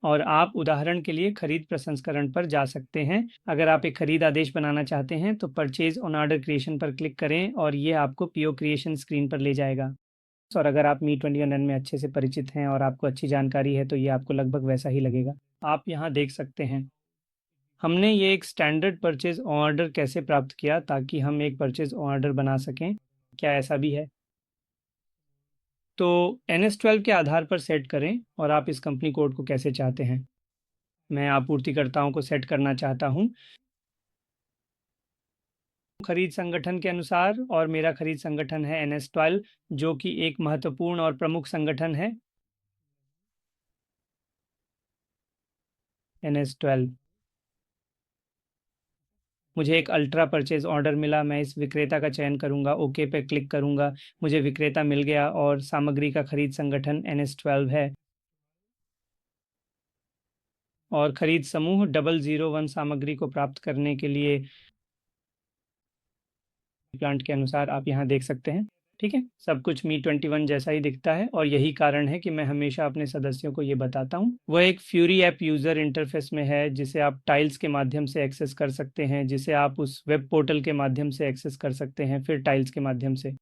और आप उदाहरण के लिए खरीद प्रसंस्करण पर जा सकते हैं। अगर आप एक खरीद आदेश बनाना चाहते हैं तो परचेज ऑन ऑर्डर क्रिएशन पर क्लिक करें और ये आपको पीओ क्रिएशन स्क्रीन पर ले जाएगा। और अगर आप मी21 में अच्छे से परिचित हैं और आपको अच्छी जानकारी है तो ये आपको लगभग वैसा ही लगेगा। आप यहाँ देख सकते हैं हमने ये एक स्टैंडर्ड परचेज ऑर्डर कैसे प्राप्त किया ताकि हम एक परचेज ऑर्डर बना सकें। क्या ऐसा भी है? तो NS12 के आधार पर सेट करें और आप इस कंपनी कोड को कैसे चाहते हैं। मैं आपूर्तिकर्ताओं को सेट करना चाहता हूं खरीद संगठन के अनुसार, और मेरा खरीद संगठन है NS12 जो कि एक महत्वपूर्ण और प्रमुख संगठन है। NS12 मुझे एक अल्ट्रा परचेज ऑर्डर मिला। मैं इस विक्रेता का चयन करूंगा, ओके पे क्लिक करूंगा। मुझे विक्रेता मिल गया और सामग्री का खरीद संगठन NS12 है। और खरीद समूह 001 सामग्री को प्राप्त करने के लिए प्लांट के अनुसार आप यहाँ देख सकते हैं। ठीक है, सब कुछ मी21 जैसा ही दिखता है और यही कारण है कि मैं हमेशा अपने सदस्यों को ये बताता हूँ। वह एक फ्यूरी ऐप यूज़र इंटरफेस में है जिसे आप टाइल्स के माध्यम से एक्सेस कर सकते हैं, जिसे आप उस वेब पोर्टल के माध्यम से एक्सेस कर सकते हैं, फिर टाइल्स के माध्यम से।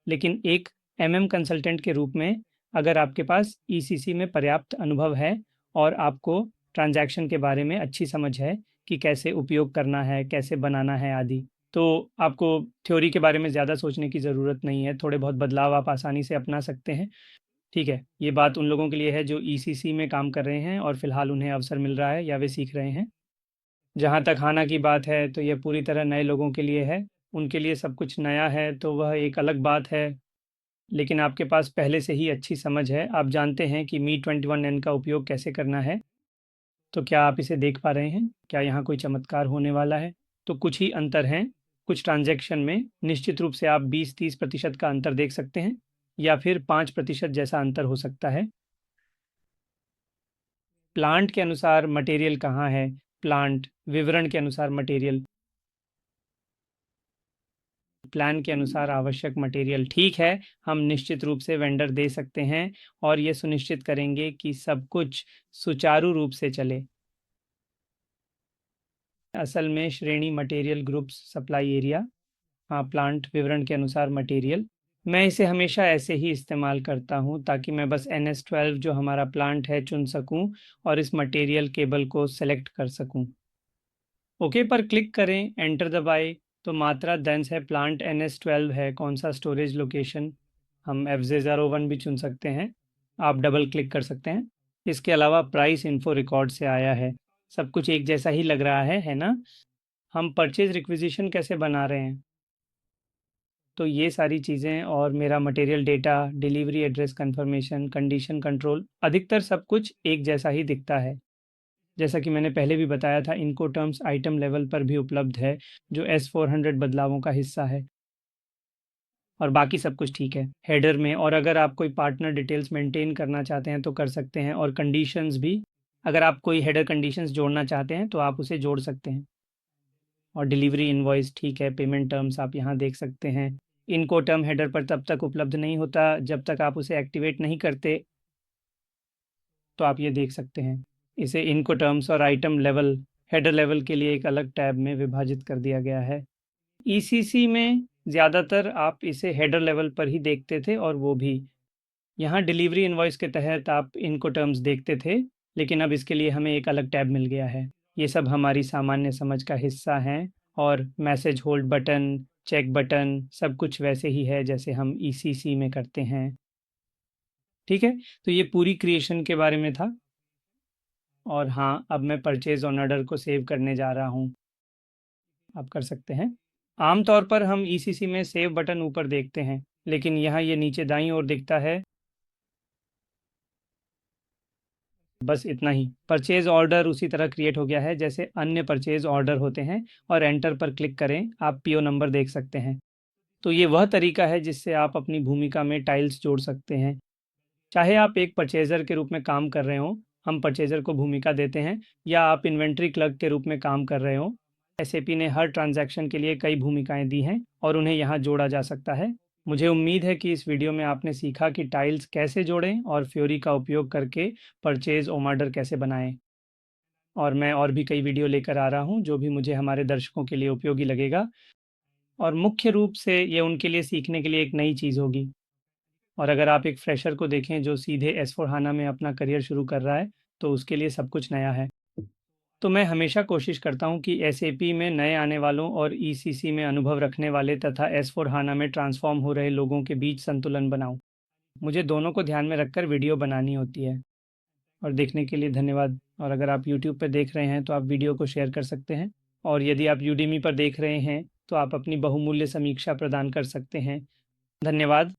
लेकिन एक कंसल्टेंट के रूप में अगर आपके पास ECC में पर्याप्त अनुभव है और आपको ट्रांजैक्शन के बारे में अच्छी समझ है कि कैसे उपयोग करना है, कैसे बनाना है आदि, तो आपको थ्योरी के बारे में ज़्यादा सोचने की ज़रूरत नहीं है। थोड़े बहुत बदलाव आप आसानी से अपना सकते हैं। ठीक है, ये बात उन लोगों के लिए है जो ECC में काम कर रहे हैं और फिलहाल उन्हें अवसर मिल रहा है या वे सीख रहे हैं। जहाँ तक हाना की बात है तो यह पूरी तरह नए लोगों के लिए है। उनके लिए सब कुछ नया है तो वह एक अलग बात है। लेकिन आपके पास पहले से ही अच्छी समझ है, आप जानते हैं कि मी21N का उपयोग कैसे करना है। तो क्या आप इसे देख पा रहे हैं? क्या यहाँ कोई चमत्कार होने वाला है? तो कुछ ही अंतर हैं। कुछ ट्रांजैक्शन में निश्चित रूप से आप 20-30% का अंतर देख सकते हैं या फिर 5% जैसा अंतर हो सकता है। प्लांट के अनुसार मटेरियल कहाँ है, प्लांट विवरण के अनुसार मटेरियल, प्लान के अनुसार आवश्यक मटेरियल। ठीक है, हम निश्चित रूप से वेंडर दे सकते हैं और ये सुनिश्चित करेंगे कि सब कुछ सुचारू रूप से चले। असल में श्रेणी मटेरियल ग्रुप्स सप्लाई एरिया, हाँ, प्लांट विवरण के अनुसार मटेरियल। मैं इसे हमेशा ऐसे ही इस्तेमाल करता हूँ ताकि मैं बस NS12 जो हमारा प्लांट है चुन सकूँ और इस मटेरियल केबल को सेलेक्ट कर सकूँ। ओके पर क्लिक करें, एंटर दबाएं तो मात्रा दंश है, प्लांट NS12 है। कौन सा स्टोरेज लोकेशन, हम FZ01 भी चुन सकते हैं। आप डबल क्लिक कर सकते हैं। इसके अलावा प्राइस इन्फो रिकॉर्ड से आया है। सब कुछ एक जैसा ही लग रहा है ना? हम परचेज रिक्विजिशन कैसे बना रहे हैं, तो ये सारी चीज़ें और मेरा material data, delivery address confirmation, condition control, अधिकतर सब कुछ एक जैसा ही दिखता है। जैसा कि मैंने पहले भी बताया था, इनको टर्म्स आइटम लेवल पर भी उपलब्ध है जो S400 बदलावों का हिस्सा है। और बाकी सब कुछ ठीक है हेडर में। और अगर आप कोई पार्टनर डिटेल्स मेंटेन करना चाहते हैं तो कर सकते हैं, और कंडीशंस भी, अगर आप कोई हेडर कंडीशंस जोड़ना चाहते हैं तो आप उसे जोड़ सकते हैं। और डिलीवरी इनवॉइस ठीक है, पेमेंट टर्म्स आप यहाँ देख सकते हैं। इनको टर्म हेडर पर तब तक उपलब्ध नहीं होता जब तक आप उसे एक्टिवेट नहीं करते, तो आप ये देख सकते हैं। इसे इनको टर्म्स और आइटम लेवल, हेडर लेवल के लिए एक अलग टैब में विभाजित कर दिया गया है। ECC में ज़्यादातर आप इसे हेडर लेवल पर ही देखते थे, और वो भी यहाँ डिलीवरी इनवॉइस के तहत आप इनको टर्म्स देखते थे, लेकिन अब इसके लिए हमें एक अलग टैब मिल गया है। ये सब हमारी सामान्य समझ का हिस्सा हैं। और message hold button, check button, सब कुछ वैसे ही है जैसे हम ECC में करते हैं। ठीक है, तो ये पूरी क्रिएशन के बारे में था। और हाँ, अब मैं परचेज ऑन ऑर्डर को सेव करने जा रहा हूँ। आप कर सकते हैं। आमतौर पर हम ECC में सेव बटन ऊपर देखते हैं, लेकिन यहाँ ये नीचे दाईं ओर दिखता है। बस इतना ही। परचेज ऑर्डर उसी तरह क्रिएट हो गया है जैसे अन्य परचेज ऑर्डर होते हैं, और एंटर पर क्लिक करें, आप PO नंबर देख सकते हैं। तो ये वह तरीका है जिससे आप अपनी भूमिका में टाइल्स जोड़ सकते हैं। चाहे आप एक परचेज़र के रूप में काम कर रहे हों, हम परचेज़र को भूमिका देते हैं, या आप इन्वेंट्री क्लर्क के रूप में काम कर रहे हों, SAP ने हर ट्रांजैक्शन के लिए कई भूमिकाएं दी हैं और उन्हें यहाँ जोड़ा जा सकता है। मुझे उम्मीद है कि इस वीडियो में आपने सीखा कि टाइल्स कैसे जोड़ें और फ्योरी का उपयोग करके परचेज ओमाडर कैसे बनाएं। और मैं और भी कई वीडियो लेकर आ रहा हूं जो भी मुझे हमारे दर्शकों के लिए उपयोगी लगेगा, और मुख्य रूप से ये उनके लिए सीखने के लिए एक नई चीज़ होगी। और अगर आप एक फ्रेशर को देखें जो सीधे S/4HANA में अपना करियर शुरू कर रहा है, तो उसके लिए सब कुछ नया है। तो मैं हमेशा कोशिश करता हूँ कि SAP में नए आने वालों और ECC में अनुभव रखने वाले तथा S/4HANA में ट्रांसफॉर्म हो रहे लोगों के बीच संतुलन बनाऊँ। मुझे दोनों को ध्यान में रखकर वीडियो बनानी होती है। और देखने के लिए धन्यवाद। और अगर आप यूट्यूब पर देख रहे हैं तो आप वीडियो को शेयर कर सकते हैं, और यदि आप यूडीमी पर देख रहे हैं तो आप अपनी बहुमूल्य समीक्षा प्रदान कर सकते हैं। धन्यवाद।